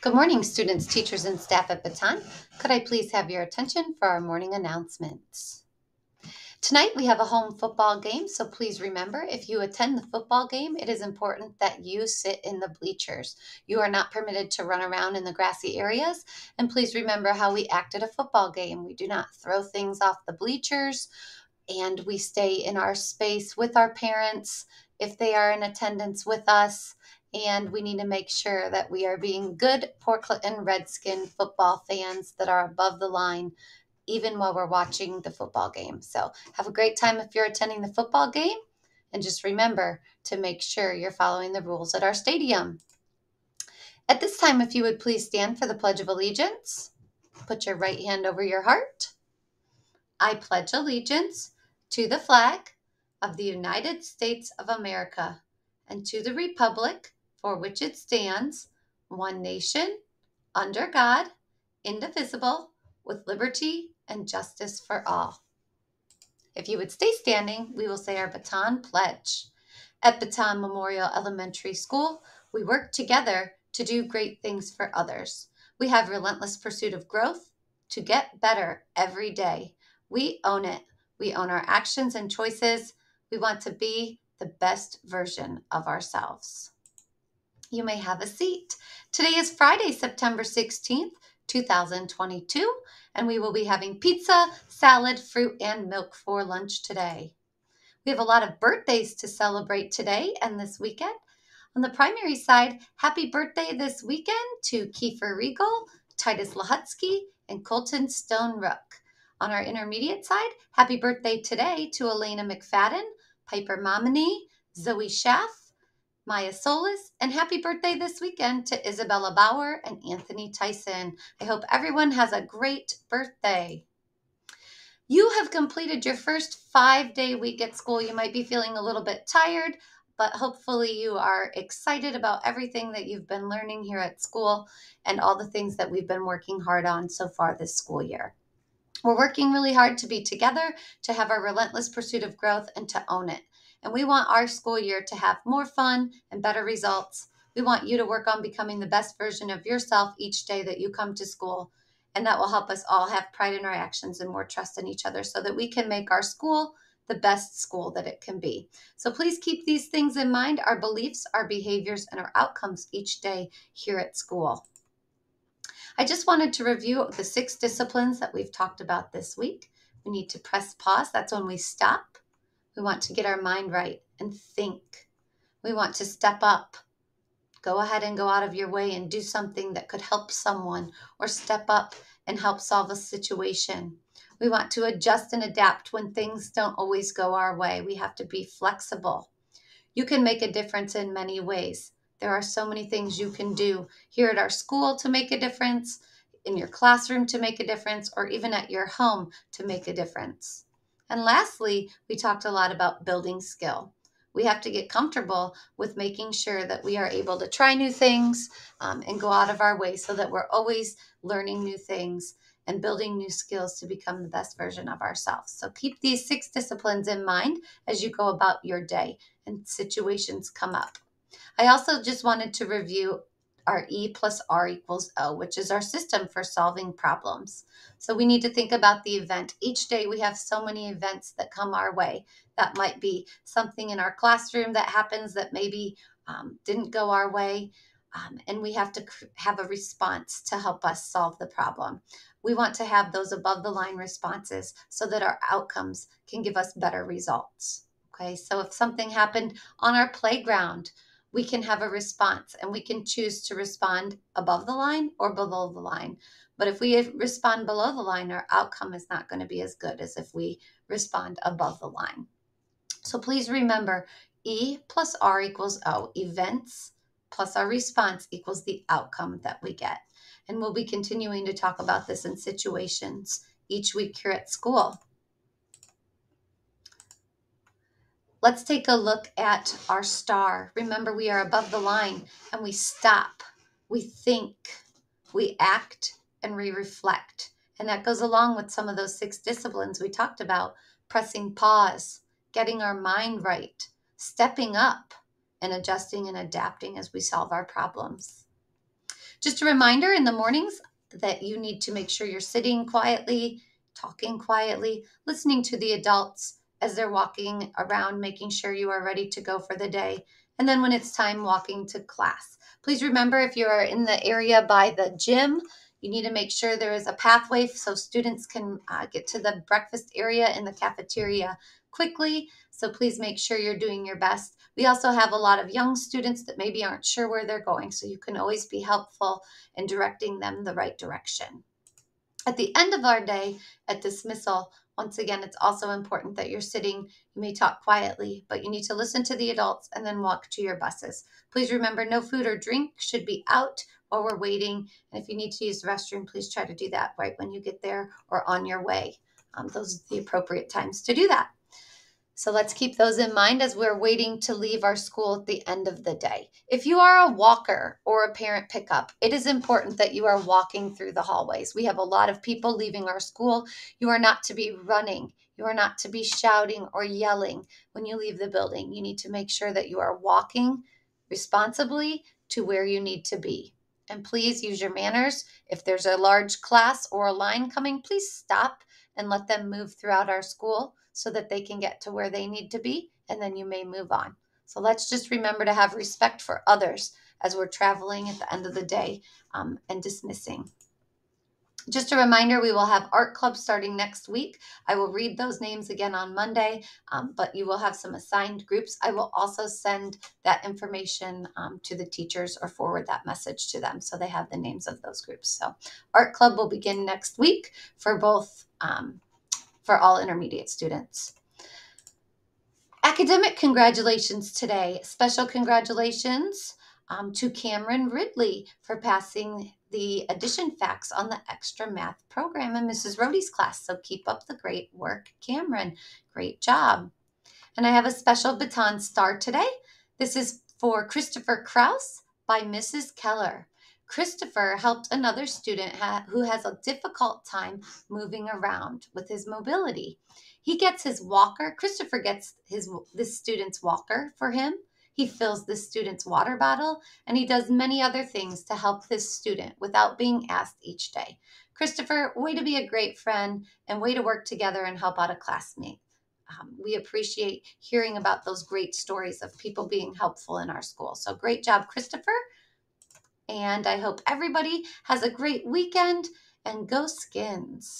Good morning, students, teachers, and staff at Baton. Could I please have your attention for our morning announcements? Tonight we have a home football game, so please remember if you attend the football game, it is important that you sit in the bleachers. You are not permitted to run around in the grassy areas, and please remember how we act at a football game. We do not throw things off the bleachers, and we stay in our space with our parents if they are in attendance with us. And we need to make sure that we are being good Portland and Redskin football fans that are above the line, even while we're watching the football game. So have a great time if you're attending the football game. And just remember to make sure you're following the rules at our stadium. At this time, if you would please stand for the Pledge of Allegiance. Put your right hand over your heart. I pledge allegiance to the flag of the United States of America and to the republic for which it stands, one nation, under God, indivisible, with liberty and justice for all. If you would stay standing, we will say our Baton Pledge. At Baton Memorial Elementary School, we work together to do great things for others. We have relentless pursuit of growth to get better every day. We own it. We own our actions and choices. We want to be the best version of ourselves. You may have a seat. Today is Friday, September 16th, 2022, and we will be having pizza, salad, fruit, and milk for lunch today. We have a lot of birthdays to celebrate today and this weekend. On the primary side, happy birthday this weekend to Kiefer Regal, Titus Lahutsky, and Colton Stone Rook. On our intermediate side, happy birthday today to Elena McFadden, Piper Momini, Zoe Schaff, Maya Solis, and happy birthday this weekend to Isabella Bauer and Anthony Tyson. I hope everyone has a great birthday. You have completed your first 5-day week at school. You might be feeling a little bit tired, but hopefully you are excited about everything that you've been learning here at school and all the things that we've been working hard on so far this school year. We're working really hard to be together, to have our relentless pursuit of growth, and to own it. And we want our school year to have more fun and better results. We want you to work on becoming the best version of yourself each day that you come to school. And that will help us all have pride in our actions and more trust in each other so that we can make our school the best school that it can be. So please keep these things in mind, our beliefs, our behaviors, and our outcomes each day here at school. I just wanted to review the 6 disciplines that we've talked about this week. We need to press pause. That's when we stop. We want to get our mind right and think. We want to step up. Go ahead and go out of your way and do something that could help someone, or step up and help solve a situation. We want to adjust and adapt when things don't always go our way. We have to be flexible. You can make a difference in many ways. There are so many things you can do here at our school to make a difference, in your classroom to make a difference, or even at your home to make a difference. And lastly, we talked a lot about building skill. We have to get comfortable with making sure that we are able to try new things and go out of our way so that we're always learning new things and building new skills to become the best version of ourselves. So keep these 6 disciplines in mind as you go about your day and situations come up. I also just wanted to review our E plus R equals O, which is our system for solving problems. So we need to think about the event. Each day we have so many events that come our way. That might be something in our classroom that happens that maybe didn't go our way, and we have to have a response to help us solve the problem. We want to have those above the line responses so that our outcomes can give us better results. Okay, so if something happened on our playground, we can have a response, and we can choose to respond above the line or below the line. But if we respond below the line, our outcome is not going to be as good as if we respond above the line. So please remember, E plus R equals O. Events plus our response equals the outcome that we get. And we'll be continuing to talk about this in situations each week here at school. Let's take a look at our star. Remember, we are above the line, and we stop, we think, we act, and we reflect. And that goes along with some of those 6 disciplines we talked about: pressing pause, getting our mind right, stepping up, and adjusting and adapting as we solve our problems. Just a reminder in the mornings that you need to make sure you're sitting quietly, talking quietly, listening to the adults as they're walking around, making sure you are ready to go for the day. And then when it's time, walking to class. Please remember, if you are in the area by the gym, you need to make sure there is a pathway so students can get to the breakfast area in the cafeteria quickly. So please make sure you're doing your best. We also have a lot of young students that maybe aren't sure where they're going, so you can always be helpful in directing them the right direction. At the end of our day at dismissal, once again, it's also important that you're sitting. You may talk quietly, but you need to listen to the adults and then walk to your buses. Please remember, no food or drink should be out while we're waiting. And if you need to use the restroom, please try to do that right when you get there or on your way. Those are the appropriate times to do that. So let's keep those in mind as we're waiting to leave our school at the end of the day. If you are a walker or a parent pickup, it is important that you are walking through the hallways. We have a lot of people leaving our school. You are not to be running. You are not to be shouting or yelling when you leave the building. You need to make sure that you are walking responsibly to where you need to be. And please use your manners. If there's a large class or a line coming, please stop and let them move throughout our school so that they can get to where they need to be, and then you may move on. So let's just remember to have respect for others as we're traveling at the end of the day and dismissing. Just a reminder, we will have art club starting next week. I will read those names again on Monday, but you will have some assigned groups. I will also send that information to the teachers or forward that message to them so they have the names of those groups. So art club will begin next week for both for all intermediate students. Academic congratulations today. Special congratulations to Cameron Ridley for passing the addition facts on the extra math program in Mrs. Rohde's class. So keep up the great work, Cameron. Great job. And I have a special Baton Star today. This is for Christopher Kraus by Mrs. Keller. Christopher helped another student who has a difficult time moving around with his mobility. He gets his walker. Christopher gets this student's walker for him. He fills this student's water bottle, and he does many other things to help this student without being asked each day. Christopher, way to be a great friend and way to work together and help out a classmate. We appreciate hearing about those great stories of people being helpful in our school. So great job, Christopher. And I hope everybody has a great weekend, and go Skins.